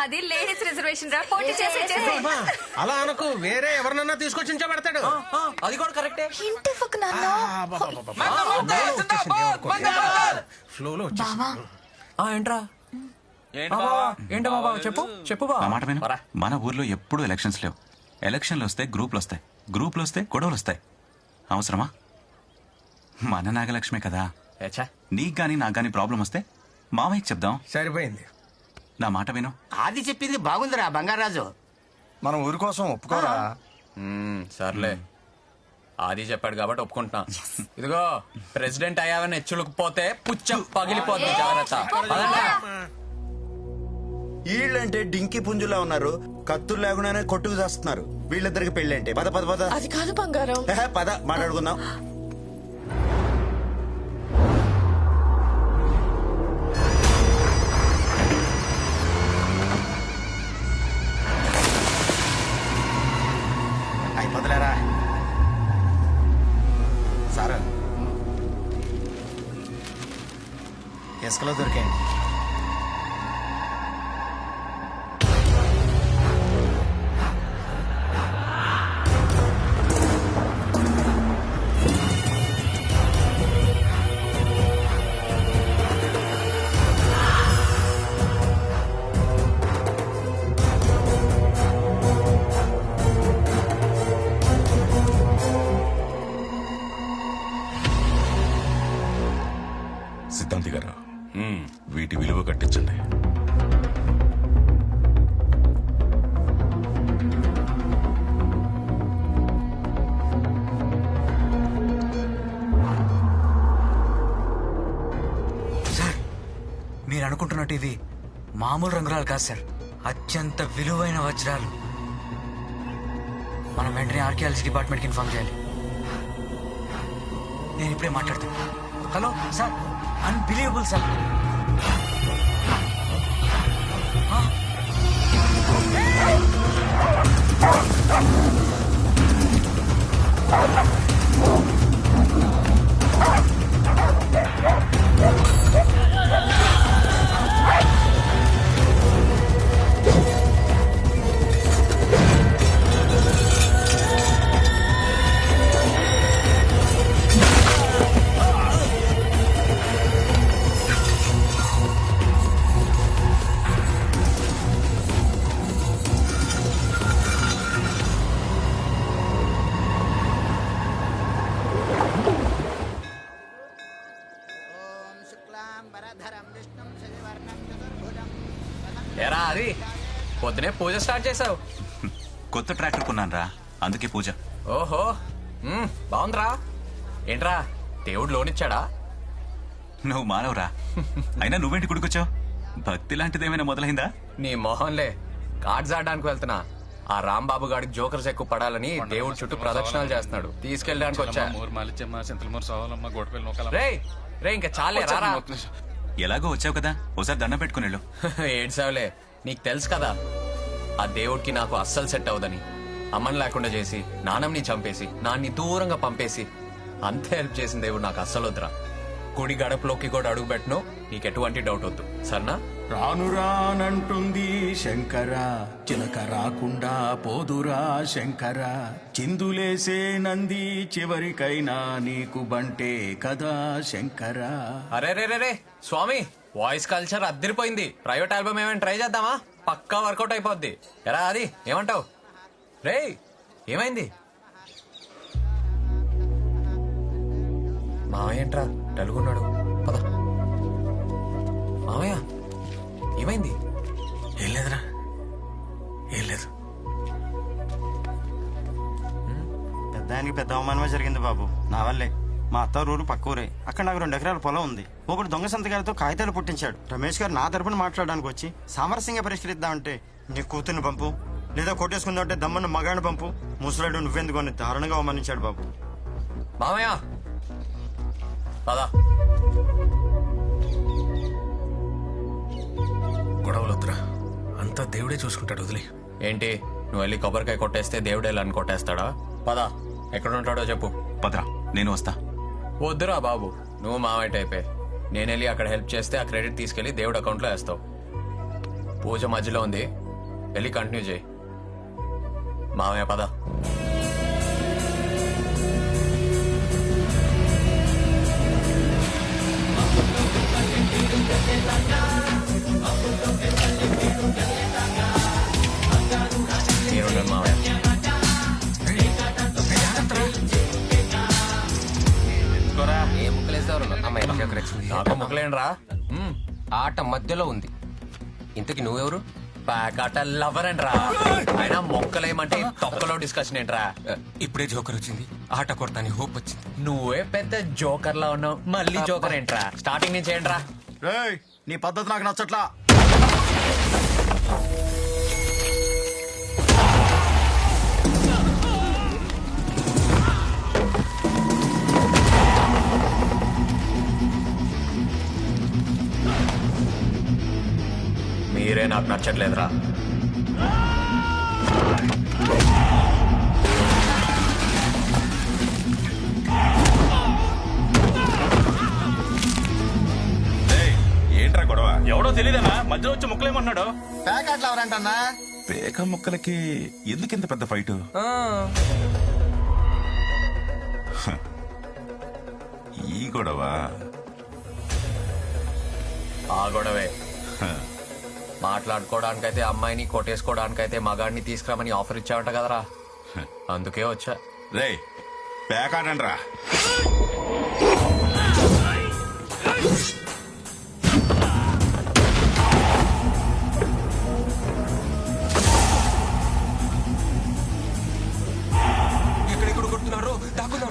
అది ladies reservation రా, పోటీ చేసి అమ్మా, అలా అనకు, వేరే ఎవరినన్నా తీసుకొచ్చి ఉంచబెడతాడు. అది కూడా కరెక్టే. ఇంటి ఫక్ నాన్న. ఫ్లోలో బావా ఏంట్రా ఏంటో బాబా చెప్పు చెప్పు నా మాట విను. మన ఊర్లో ఎప్పుడూ ఎలక్షన్స్ లేవు. ఎలక్షన్లు వస్తే గ్రూపులు వస్తాయి, గ్రూపులు వస్తే గొడవలు వస్తాయి. అవసరమా? మన నాగలక్ష్మే కదా. నీకు గానీ నాకు గానీ ప్రాబ్లం వస్తే మామయ్యకి చెప్దాం. సరిపోయింది. నా మాట విను. ఆది చెప్పింది బాగుందిరా బంగారాజు. మనం ఊరి కోసం ఒప్పుకోరా? సర్లే, ఆది చెప్పాడు కాబట్టి ఒప్పుకుంటున్నా. ఇదిగో ప్రెసిడెంట్ అయ్యావని హెచ్చులకు పుచ్చ పగిలిపోతుంది, జాగ్రత్త. వీళ్ళంటే డింకి పుంజులా ఉన్నారు, కత్తులు లేకుండానే కొట్టుకు చేస్తున్నారు. వీళ్ళిద్దరికి పెళ్ళంటే పద పద పద. అది కాదు బంగారం. పద మాట్లాడుకుందాం. అయిపోతలేరా సార్? ఇసుకలో దొరికాయండి. సిద్ధాంతి గారు, వీటి విలువ కట్టించండి. సార్, మీరు అనుకుంటున్నట్టు ఇది మామూలు రంగురాలు కాదు సార్, అత్యంత విలువైన వజ్రాలు. మనం వెంటనే ఆర్కియాలజీ డిపార్ట్మెంట్కి ఇన్ఫార్మ్ చేయాలి. నేను ఇప్పుడే మాట్లాడతాను. Hello sir, unbelievable sir. ఏరా అది పొద్దునే పూజ స్టార్ట్ చేసావు? కొత్త ట్రాక్టర్ కొన్నాను రా, అందుకే పూజ. ఓహో, బాగుందిరా. ఏంట్రా దేవుడు లోనిచ్చాడా? నువ్వు మానవురా, అయినా నువ్వేంటి గుడికొచ్చావు? భక్తి లాంటిదేమైనా మొదలైందా? నీ మొహంలే, కార్డ్స్ ఆడడానికి వెళ్తున్నా. ఆ రాంబాబు గాడికి జోకర్స్ ఎక్కువ పడాలని దేవుడు చుట్టూ ప్రదక్షిణాలు చేస్తున్నాడు, తీసుకెళ్ళడానికి వచ్చా. రే ఇంకా చాలే రారా. ఎలాగో వచ్చావు కదా, ఓసారి దండం పెట్టుకుని వెళ్ళు. ఏడ్సావులే, నీకు తెలుసు కదా ఆ దేవుడికి నాకు అస్సలు సెట్ అవదని. అమ్మని లేకుండా చేసి, నాన్నని చంపేసి, నాన్ని దూరంగా పంపేసి అంత హెల్ప్ చేసిన దేవుడు నాకు అస్సలు వద్దురా. కుడి గడపలోకి కూడా అడుగు పెట్టను, నీకు ఎటువంటి డౌట్ వద్దు, సరేనా? రాను రానంటుంది శంకర, చిలక రాకుండా పోదురా శంకర, చిందులేసే నంది చివరికైనా నీకు బంటే కదా శంకర. అరే రే రే స్వామి, వాయిస్ కల్చర్ అద్దరిపోయింది. ప్రైవేట్ ఆల్బమ్ ఏమైనా ట్రై చేద్దామా? పక్కా వర్కౌట్ అయిపోద్ది. ఎరా అది ఏమంటావు? రే ఏమైంది? మావయ్య ఏంట్రా డల్గున్నాడు? పద. మావయ్య ఏమైంది? ఏం లేదురా, ఏం లేదు. పెద్దానికి పెద్ద అవమానమే జరిగింది బాబు, నా వల్లే. మా అత్త ఊరు పక్క ఊరే, అక్కడ నాకు 2 ఎకరాల పొలం ఉంది. ఒకడు దొంగ సంతకాలతో కాగితాలు పుట్టించాడు. రమేష్ గారు నా తరపున మాట్లాడడానికి వచ్చి సామరస్యంగా పరిష్కరిద్దామంటే నీ కూతుర్ని పంపు, లేదా కొట్టేసుకుందామంటే దమ్మన్న మగాడిని పంపు, ముసలాడు నువ్వెందుకు అని దారుణంగా అవమానించాడు బాబు. మామయ్య పద. గొడవలొద్దురా, అంతా దేవుడే చూసుకుంటాడు, వదిలే. ఏంటి నువ్వు వెళ్ళి కొబ్బరికాయ కొట్టేస్తే దేవుడు వెళ్ళని కొట్టేస్తాడా? పద, ఎక్కడ ఉంటాడో చెప్పు. పదరా, నేను వస్తా. వద్దురా బాబు, నువ్వు మావయ్య టైపే. నేను వెళ్ళి అక్కడ హెల్ప్ చేస్తే ఆ క్రెడిట్ తీసుకెళ్లి దేవుడు అకౌంట్లో వేస్తావు. పూజ మధ్యలో ఉంది, వెళ్ళి కంటిన్యూ చేయి. మామయ్య పద. నేనున్నాను మామయ్య. ఏ ముక్కలేసేవారు అమ్మాయి నాకు ముక్కలేండ్రా. ఆట మధ్యలో ఉంది. ఇంతకి నువ్వెవరు? ప్యాకాట లవర్ అండ్రా. అయినా మొక్కలేమంటే తొక్కలో డిస్కషన్ ఏంట్రా? ఇప్పుడే జోకర్ వచ్చింది, ఆట కొడతాని హోప్ వచ్చింది. నువ్వే పెద్ద జోకర్ లా ఉన్నావు, మళ్ళీ జోకర్ ఏంట్రా? స్టార్టింగ్ నుంచి ఏంట్రా? రేయ్, నీ పద్ధతి నాకు నచ్చట్లా. మీరే నాకు నచ్చట్లేదురా. ఏంట్రా గొడవ? ఎవడో తెలియదన్నా, మధ్యలో వచ్చి ముక్కలేమన్నాడు. ప్యాకెట్లు ఎవరంటన్నా? పేక ముక్కలకి ఎందుకింత పెద్ద ఫైటు? ఈ గొడవ ఆ గొడవే. మాట్లాడుకోవడానికైతే అమ్మాయిని, కొట్టేసుకోవడానికైతే మగాడిని తీసుకురామని ఆఫర్ ఇచ్చావంట కదరా, అందుకే వచ్చా. రేయ్, పేకాడండ్రా. ఎక్కడెక్కడ కొడుతున్నారు? దాక్కున్నారు.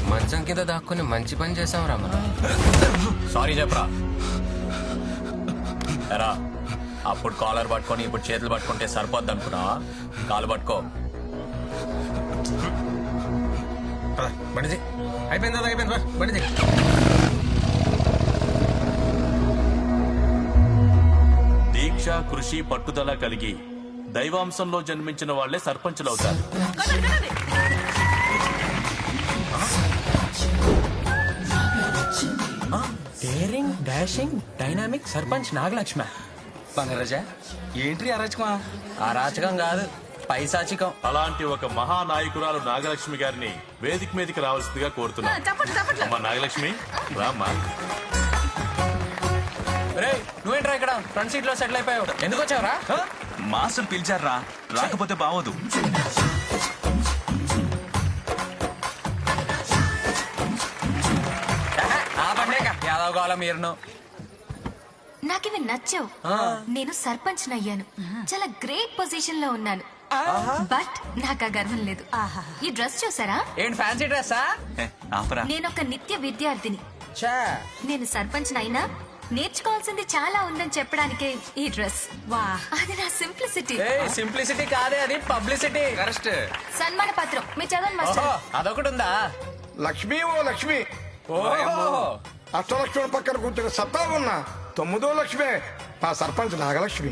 మంచం కింద దాక్కుని మంచి పని చేసాం రా మనం. సారీ చెప్పరా. ఎరా, అప్పుడు కాలర్ పట్టుకొని ఇప్పుడు చేతులు పట్టుకుంటే సరిపోద్ది అనుకున్నా? కాలు పట్టుకో. బండిది అయిపోయింది, అయిపోయింది. బండిది దీక్ష, కృషి, పట్టుదల కలిగి దైవాంశంలో జన్మించిన వాళ్లే సర్పంచులవుతారు. Daring, dashing, dynamic sarpanch Nagalakshmi. Bangaraja, ఏంటి అరాచకమా? అరాచకం కాదు, పైశాచికం. అలాంటి ఒక మహానాయకురాలు నాగలక్ష్మి గారిని వేదిక మీదకి రావాల్సిందిగా కోరుతున్నా. అమ్మా నాగలక్ష్మి, రామ్మా. రే, నువ్వేంట్రా ఇక్కడ ఫ్రంట్ సీట్ లో సెటిల్ అయిపోయావు? ఎందుకు వచ్చావురా? మాస్టర్ పిలిచారా, రాకపోతే బావదు. యాదవ్ కావాలా మీరును? నాకివి నచ్చావు. నేను సర్పంచ్ అయ్యాను, చాలా గ్రేట్ పొజిషన్ లో ఉన్నాను. బట్ నాకు ఆ గర్వం లేదు. ఈ డ్రెస్ చూసారా? ఏంటి ఫ్యాన్సీ డ్రెస్సా? ఆపరా. నేను ఒక నిత్య విద్యార్థిని. నేను సర్పంచ్ అయినా నేర్చుకోవాల్సింది చాలా ఉందని చెప్పడానికే ఈ డ్రెస్. వా, అది నా సింప్లిసిటీ. సింప్లిసిటీ కాదే, అది పబ్లిసిటీ. కరెక్ట్. సన్మాన పత్రం మీ చదవండి మాస్టర్. అదొకటి ఉందా? లక్ష్మి ఓ లక్ష్మి, ఓహో, అష్టలక్ష్మి పక్కన కూర్చుని సత్తా ఉన్నా 9వ లక్ష్మి మా సర్పంచ్ నాగలక్ష్మి.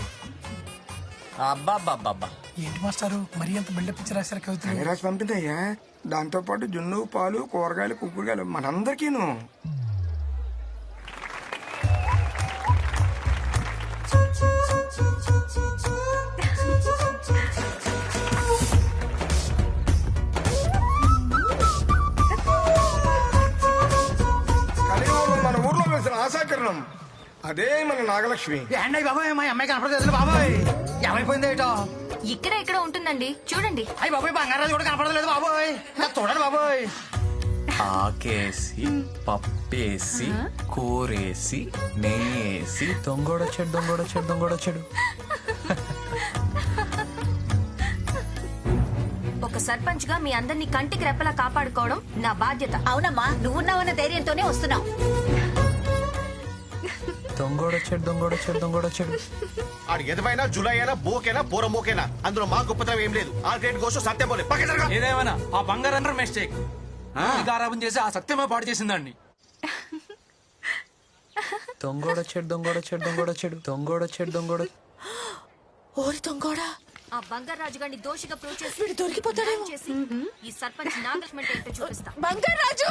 అబ్బాబ్బాబ్బా. ఏంటి మాస్టారు మరి ఎంత బిల్డప్ ఇచ్చి రాశారు కవితలు? రాసి పంపిందయ్యా. దాంతో పాటు జున్ను, పాలు, కూరగాయలు, కుక్కుడుగాయలు మనందరికీను. కలియుగంలో మన ఊర్లో వేసిన ఆశాకిరణం అదే మన నాగలక్ష్మి. ఏంటయ్య బాబాయ్, మా అమ్మాయి కనపడలేదు బాబాయ్. ఏమైపోయింది ఏటో? ఇక్కడ ఇక్కడ ఉంటుందండి, చూడండి. అయ్యి బాబాయ్, బంగారాజు కూడా కనపడలేదు బాబాయ్. చూడండి బాబాయ్. ఆకేసి, పప్పేసి, కూరేసి, నెయ్యేసి, దొంగోడొచ్చాడు. ఒక సర్పంచ్ గా మీ అందరినీ కంటికి రెప్పలా కాపాడుకోవడం నా బాధ్యత. అవునమ్మా, నువ్వున్నావన్న ధైర్యంతోనే వస్తున్నావు. దొంగోడొచ్చాడు. ఆడు ఎదవైనా, జులై అయినా, బోకైనా, పోరమోకైనా అందులో మా గొప్పతనం ఏం లేదు. ఆ గ్రేట్ కోసం సత్యం పోలే. ఏదేమైనా ఆ బంగారం మిస్టేక్. గారాబం చేసి ఆ సత్యమే పాడు చేసిందండి. దొంగోడొచ్చాడు దొంగోడొచ్చాడు దొంగోడొచ్చాడు దొంగోడొచ్చాడు దొంగోడు. ఓరి దొంగోడా, ఆ బంగారాజు గారిని దోషిగా ప్రూవ్ చేసి వీడు దొరికిపోతాడేమో. చేసి ఈ సర్పంచ్ నాగలక్ష్మి అంటే ఏంటో చూపిస్తా. బంగారాజు